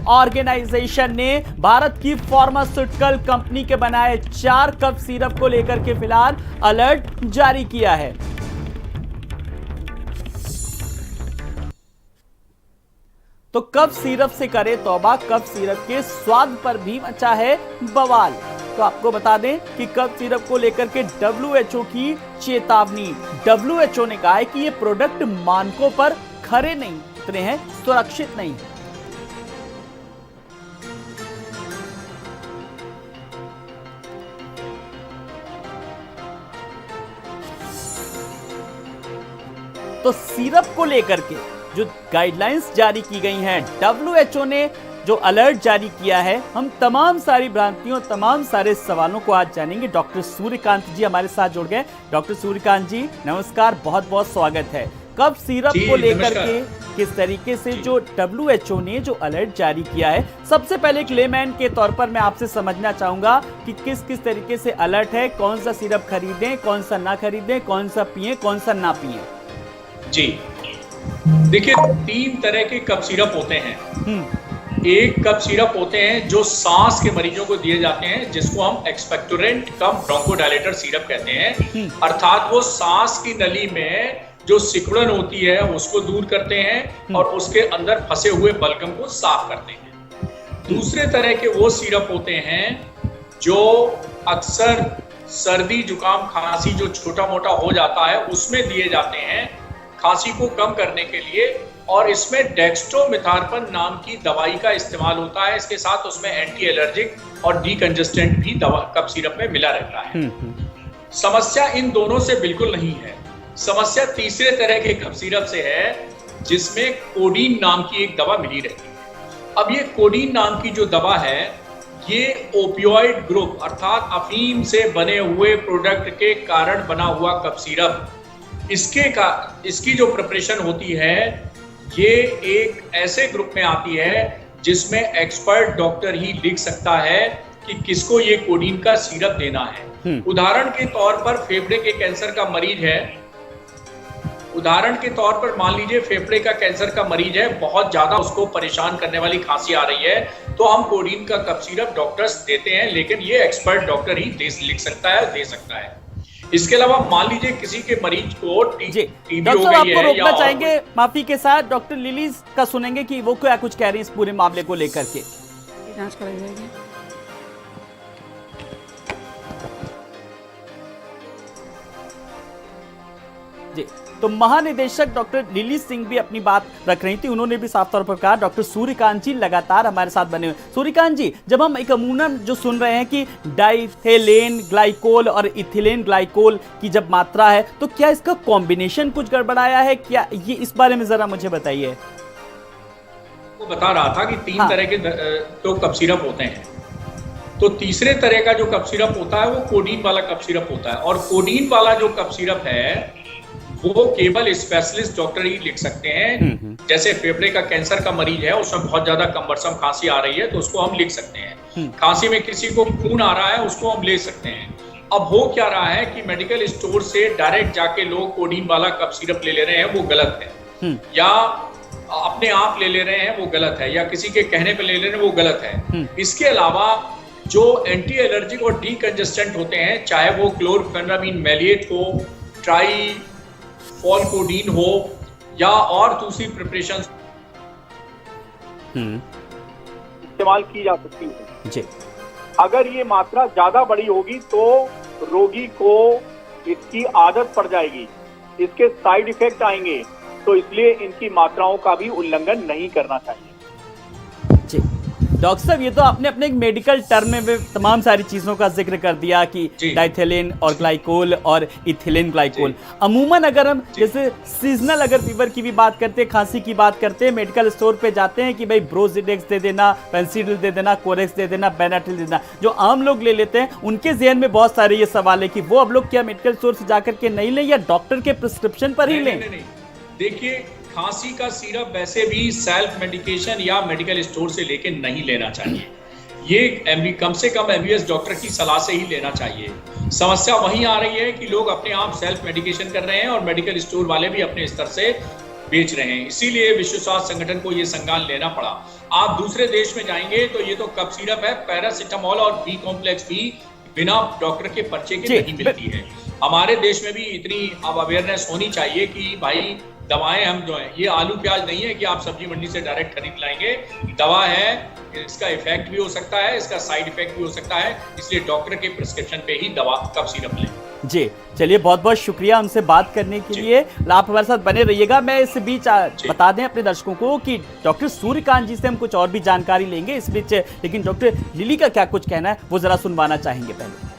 Organisation ने भारत की pharmaceutical company के बनाए 4 कफ सिरप को लेकर के फिलहाल अलर्ट जारी किया है। तो कफ सिरप से करे तौबा, कफ सिरप के स्वाद पर भी मचा है बवाल। तो आपको बता दें कि कफ सिरप को लेकर के WHO की चेतावनी। WHO ने कहा है कि ये प्रोडक्ट मानकों पर खरे नहीं उतरे हैं, सुरक्षित नहीं। तो सिरप को लेकर के जो गाइडलाइंस जारी की गई हैं, WHO ने जो अलर्ट जारी किया है, हम तमाम सारी भ्रांतियों, तमाम सारे सवालों को आज जानेंगे। डॉक्टर सूर्यकांत जी हमारे साथ जुड़ गए। डॉक्टर सूर्यकांत जी नमस्कार, बहुत बहुत स्वागत है। कफ सिरप को लेकर के किस तरीके से जो WHO ने जो अलर्ट जारी किया है, सबसे पहले एक लेमैन के तौर पर मैं आपसे समझना चाहूंगा कि किस किस तरीके से अलर्ट है, कौन सा सिरप खरीदें, कौन सा ना खरीदें, कौन सा पिए, कौन सा ना पिए। जी देखिए, 3 तरह के कफ सिरप होते हैं। एक कफ सिरप होते हैं जो सांस के मरीजों को दिए जाते हैं, जिसको हम एक्सपेक्टोरेंट कम ब्रोंकोडायलेटर सिरप कहते हैं। अर्थात वो सांस की नली में जो सिकुड़न होती है उसको दूर करते हैं और उसके अंदर फंसे हुए बलगम को साफ करते हैं। दूसरे तरह के वो सिरप होते हैं जो अक्सर सर्दी जुकाम खांसी जो छोटा मोटा हो जाता है उसमें दिए जाते हैं, खांसी को कम करने के लिए। और इसमें डेक्स्ट्रोमेथार्पन नाम की दवाई का इस्तेमाल होता है। इसके साथ उसमें एंटी एलर्जिक और डीकंजेस्टेंट भी दवा कफ सिरप में मिला रहता है। समस्या इन दोनों से बिल्कुल नहीं है। समस्या तीसरे तरह के कफ सिरप से है, जिसमें कोडीन नाम की एक दवा मिली रहती है। अब ये कोडीन नाम की जो दवा है, ये ओपियोइड ग्रुप अर्थात अफीम से बने हुए प्रोडक्ट के कारण बना हुआ कफ सिरप, इसकी जो प्रिपरेशन होती है, ये एक ऐसे ग्रुप में आती है जिसमें एक्सपर्ट डॉक्टर ही लिख सकता है कि किसको ये कोडीन का सिरप देना है। उदाहरण के तौर पर फेफड़े के कैंसर का मरीज है, उदाहरण के तौर पर मान लीजिए फेफड़े का कैंसर का मरीज है, बहुत ज्यादा उसको परेशान करने वाली खांसी आ रही है, तो हम कोडीन का कफ सिरप डॉक्टर्स देते हैं, लेकिन ये एक्सपर्ट डॉक्टर ही लिख सकता है, दे सकता है। इसके अलावा मान लीजिए किसी के मरीज को टीबी हो गई है, आपको रोकना चाहेंगे माफी के साथ। डॉक्टर लिलीज का सुनेंगे कि वो क्या कुछ कह रही है इस पूरे मामले को लेकर के। जांच कराई जाएगी। जी, तो महानिदेशक डॉक्टर लिली सिंह भी अपनी बात रख रही थी। उन्होंने भी साफ तौर पर कहा। डॉक्टर सूर्यकांत जी लगातार हमारे साथ बने हुए। सूर्यकांत जी, जब हम एक अमूमन जो सुन रहे हैं कि डाइथेलेन ग्लाइकोल और इथिलेन ग्लाइकोल की जब मात्रा है, तो क्या इसका कॉम्बिनेशन कुछ गड़बड़ाया है क्या? ये इस बारे में जरा मुझे बताइए। वो बता रहा था कि 3 तरह के तो कफ सिरप होते हैं। तो तीसरे तरह का जो कफ सिरप होता है वो कोडीन वाला कफ सिरप होता है। और कोडीन वाला जो कफ सिरप है वो केवल स्पेशलिस्ट डॉक्टर ही लिख सकते हैं। जैसे फेफड़े का कैंसर का मरीज है, उसमें बहुत ज्यादा कमबरसम खांसी आ रही है, तो उसको हम लिख सकते हैं। खांसी में किसी को खून आ रहा है, उसको हम ले सकते हैं। अब हो क्या रहा है कि मेडिकल स्टोर से डायरेक्ट जाके लोग कोडीन वाला कफ सिरप ले रहे हैं, वो गलत है। या अपने आप ले रहे हैं, वो गलत है। या किसी के कहने पे ले रहे हैं, वो गलत है। इसके अलावा जो एंटी एलर्जिक और डीकंजेस्टेंट होते हैं, चाहे वो क्लोरफेनामिन मैलिएट हो, ट्राई फॉलकोडीन हो या और दूसरी प्रिपरेशन इस्तेमाल की जा सकती है। जी। अगर ये मात्रा ज्यादा बड़ी होगी तो रोगी को इसकी आदत पड़ जाएगी, इसके साइड इफेक्ट आएंगे, तो इसलिए इनकी मात्राओं का भी उल्लंघन नहीं करना चाहिए। जी डॉक्टर साहब, ये तो आपने अपने एक मेडिकल टर्म में तमाम सारी चीजों का जिक्र कर दिया कि डाइथेलेन और ग्लाइकोल और इथिलेन ग्लाइकोल। अमूमन अगर हम जैसे सीजनल अगर फीवर की भी बात करते हैं, खांसी की बात करते हैं, मेडिकल स्टोर पे जाते हैं कि भाई ब्रोजिडेक्स दे देना, पेंसिडिल दे देना, कोरेक्स दे देना, बेनाटिल दे देना, जो आम लोग ले लेते हैं उनके जहन में बहुत सारे ये सवाल है कि वो अब लोग क्या मेडिकल स्टोर से जाकर के नहीं लें या डॉक्टर के प्रिस्क्रिप्शन पर ही लें? देखिए, खांसी का सिरप वैसे भी सेल्फ मेडिकेशन या मेडिकल स्टोर से लेके नहीं लेना चाहिए। ये कम से कम एमबीबीएस डॉक्टर की सलाह से ही लेना चाहिए। समस्या वहीं आ रही है कि लोग अपने आप सेल्फ मेडिकेशन कर रहे हैं और मेडिकल स्टोर वाले भी अपने स्तर से बेच रहे हैं। इसीलिए विश्व स्वास्थ्य संगठन को ये संज्ञान लेना पड़ा। आप दूसरे देश में जाएंगे तो ये तो कफ सिरप है, पैरासिटामोल और बी कॉम्प्लेक्स भी बिना डॉक्टर के पर्चे के नहीं मिलती है। हमारे देश में भी इतनी अब अवेयरनेस होनी चाहिए कि भाई दवाएं हम जो है, ये आलू प्याज नहीं है कि आप सब्जी मंडी से डायरेक्ट खरीद लाएंगे। दवा है, इसका इफेक्ट भी हो सकता है, इसका साइड इफेक्ट भी हो सकता है, इसलिए डॉक्टर के प्रिस्क्रिप्शन पे ही दवा कफ सिरप लें। जी चलिए, बहुत बहुत शुक्रिया हमसे बात करने के लिए। आप हमारे साथ बने रहिएगा। मैं इस बीच बता दें अपने दर्शकों को कि डॉक्टर सूर्यकांत जी से हम कुछ और भी जानकारी लेंगे इस बीच, लेकिन डॉक्टर लिली का क्या कुछ कहना है वो जरा सुनवाना चाहेंगे पहले।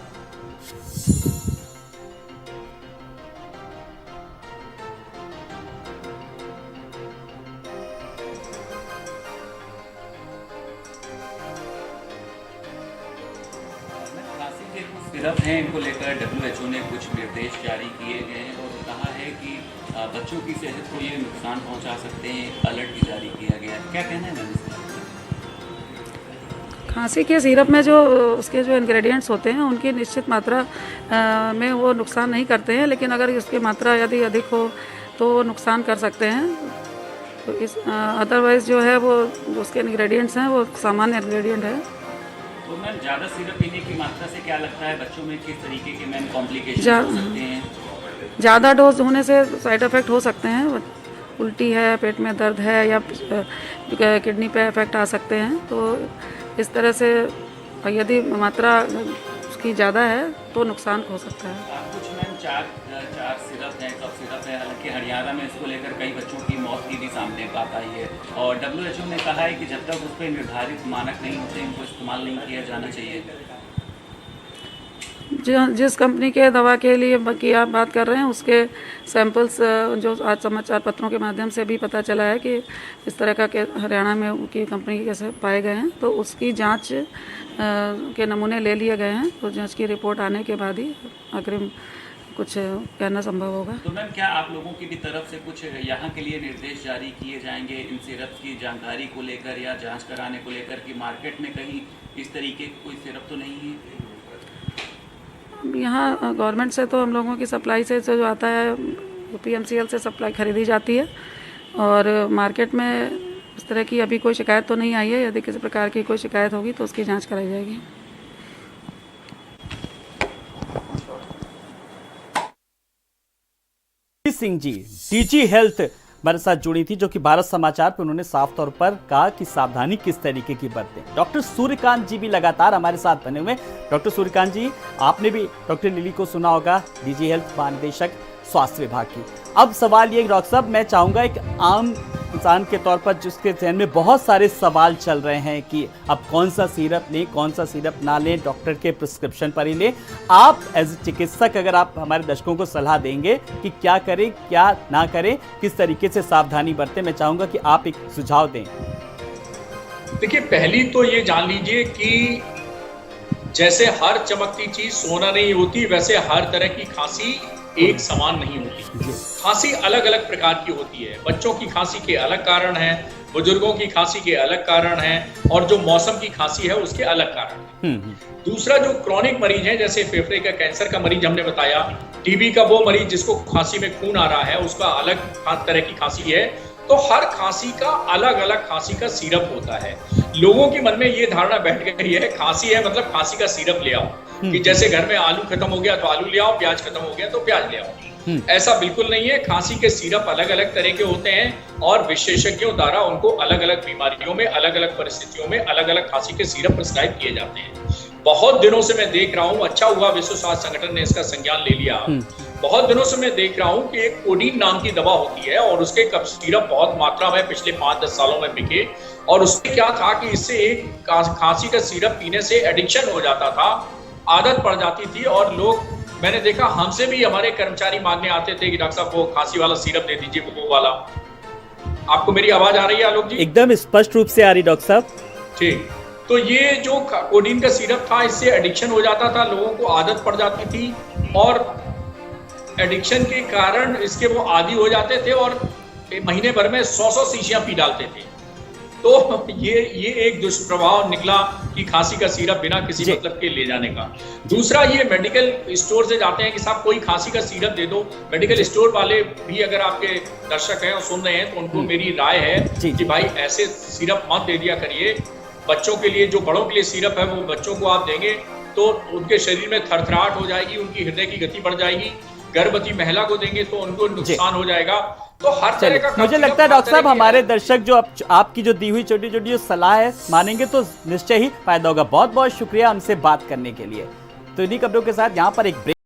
सिरप हैं, इनको लेकर WHO ने कुछ निर्देश जारी किए गए हैं और कहा है कि बच्चों की सेहत को ये नुकसान पहुंचा सकते हैं। अलर्ट भी जारी किया गया है, क्या कहना है मैम इसका? खांसी के सिरप में जो उसके जो इंग्रेडिएंट्स होते हैं उनकी निश्चित मात्रा में वो नुकसान नहीं करते हैं, लेकिन अगर उसकी मात्रा यदि अधिक हो तो नुकसान कर सकते हैं। तो इस अदरवाइज़ जो है वो उसके इंग्रेडिएंट्स हैं वो सामान्य इंग्रेडिएंट है। तो मैम ज़्यादा सिरप पीने की मात्रा से क्या लगता है बच्चों में किस तरीके के मैम कॉम्प्लिकेशन हो सकते हैं? ज़्यादा डोज होने से साइड इफ़ेक्ट हो सकते हैं। उल्टी है, पेट में दर्द है या किडनी पे इफेक्ट आ सकते हैं। तो इस तरह से यदि मात्रा उसकी ज़्यादा है तो नुकसान हो सकता है। कुछ मैम चार सिरप हैं, कफ सिरप है, हालांकि हरियाणा में इसको लेकर कई बच्चों की मौत की भी सामने बात आई है और WHO ने कहा है कि जब तक उस पर निर्धारित मानक नहीं होते इनको इस्तेमाल नहीं किया जाना चाहिए। जिस कंपनी के दवा के लिए की आप बात कर रहे हैं उसके सैंपल्स जो आज समाचार पत्रों के माध्यम से भी पता चला है कि इस तरह का हरियाणा में उनकी कंपनी कैसे पाए गए हैं, तो उसकी जांच के नमूने ले लिए गए हैं। तो जांच की रिपोर्ट आने के बाद ही अग्रिम कुछ कहना संभव होगा। तो मैम क्या आप लोगों की भी तरफ से कुछ यहाँ के लिए निर्देश जारी किए जाएंगे इन सिरप की जानकारी को लेकर या जांच कराने को लेकर कि मार्केट में कहीं इस तरीके की कोई सिरप तो नहीं है? यहाँ गवर्नमेंट से तो हम लोगों की सप्लाई से जो आता है PMCL से सप्लाई खरीदी जाती है और मार्केट में इस तरह की अभी कोई शिकायत तो नहीं आई है। यदि किसी प्रकार की कोई शिकायत होगी तो उसकी जांच कराई जाएगी। सिंह जी DG हेल्थ हमारे साथ जुड़ी थी, जो कि भारत समाचार पे उन्होंने साफ तौर पर कहा कि सावधानी किस तरीके की बरतें। डॉक्टर सूर्यकांत जी भी लगातार हमारे साथ बने हुए। डॉक्टर सूर्यकांत जी, आपने भी डॉक्टर लिली को सुना होगा, DG हेल्थ महानिदेशक स्वास्थ्य विभाग की। अब सवाल ये डॉक्टर साहब, मैं चाहूँगा एक आम इंसान के तौर पर जिसके जहन में बहुत सारे सवाल चल रहे हैं कि अब कौन सा सिरप लें, कौन सा सिरप ना लें, डॉक्टर के प्रिस्क्रिप्शन पर ही लें। आप एज ए चिकित्सक अगर आप हमारे दर्शकों को सलाह देंगे कि क्या करें क्या ना करें, किस तरीके से सावधानी बरतें, मैं चाहूँगा कि आप एक सुझाव दें। देखिए, पहली तो ये जान लीजिए कि जैसे हर चमकती चीज सोना नहीं होती, वैसे हर तरह की खांसी एक समान नहीं होती। खांसी अलग अलग प्रकार की होती है। बच्चों की खांसी के अलग कारण हैं, बुजुर्गों की खांसी के अलग कारण हैं और जो मौसम की खांसी है उसके अलग कारण हैं। दूसरा, जो क्रॉनिक मरीज है, जैसे फेफड़े का कैंसर का मरीज हमने बताया, टीबी का वो मरीज जिसको खांसी में खून आ रहा है, उसका अलग तरह की खांसी है। तो हर खांसी का अलग अलग खांसी का सिरप होता है। लोगों के मन में ये धारणा बैठ गई है खांसी है मतलब खांसी का सिरप ले आओ, कि जैसे घर में आलू खत्म हो गया तो आलू ले आओ, प्याज खत्म हो गया तो प्याज ले आओ। ऐसा बिल्कुल नहीं है। खांसी के सिरप अलग अलग तरह के होते हैं और विशेषज्ञों द्वारा उनको अलग अलग बीमारियों में, अलग अलग परिस्थितियों में अलग अलग खांसी के सिरप प्रिस्क्राइब किए जाते हैं। बहुत दिनों से मैं देख रहा हूँ, अच्छा हुआ विश्व स्वास्थ्य संगठन ने इसका संज्ञान ले लिया। बहुत दिनों से मैं देख रहा हूँ कि एक कोडीन नाम की दवा होती है और उसके कफ सिरप बहुत मात्रा में पिछले 5-10 सालों में बिके। और उसमें क्या था कि इससे एक खांसी का सिरप पीने से एडिक्शन हो जाता था, आदत पड़ जाती थी और लोग, मैंने देखा हमसे भी हमारे कर्मचारी मांगने आते थे कि डॉक्टर साहब वो खांसी वाला सिरप दे दीजिए, वो वाला। आपको मेरी आवाज आ रही है आलोक जी? एकदम स्पष्ट रूप से आ रही डॉक्टर साहब। ठीक। तो ये जो कोडीन का सिरप था, इससे एडिक्शन हो जाता था, लोगों को आदत पड़ जाती थी और एडिक्शन के कारण इसके वो आदी हो जाते थे और महीने भर में 100 शीशियां पी डालते थे। तो ये एक दुष्प्रभाव निकला कि खांसी का सिरप बिना किसी मतलब के ले जाने का। दूसरा, ये मेडिकल स्टोर से जाते हैं कि साहब कोई खांसी का सिरप दे दो। मेडिकल स्टोर वाले भी अगर आपके दर्शक हैं और सुन रहे हैं तो उनको मेरी राय है कि भाई ऐसे सिरप मत दे दिया करिए। बच्चों के लिए, जो बड़ों के लिए सिरप है वो बच्चों को आप देंगे तो उनके शरीर में थरथराहट हो जाएगी, उनकी हृदय की गति बढ़ जाएगी। गर्भवती महिला को देंगे तो उनको नुकसान हो जाएगा। तो हर तरह का मुझे लगता है डॉक्टर साहब हमारे दर्शक जो आपकी जो दी हुई छोटी छोटी जो सलाह है मानेंगे तो निश्चय ही फायदा होगा। बहुत बहुत शुक्रिया हमसे बात करने के लिए। तो इन्हीं खबरों के साथ यहाँ पर एक ब्रेक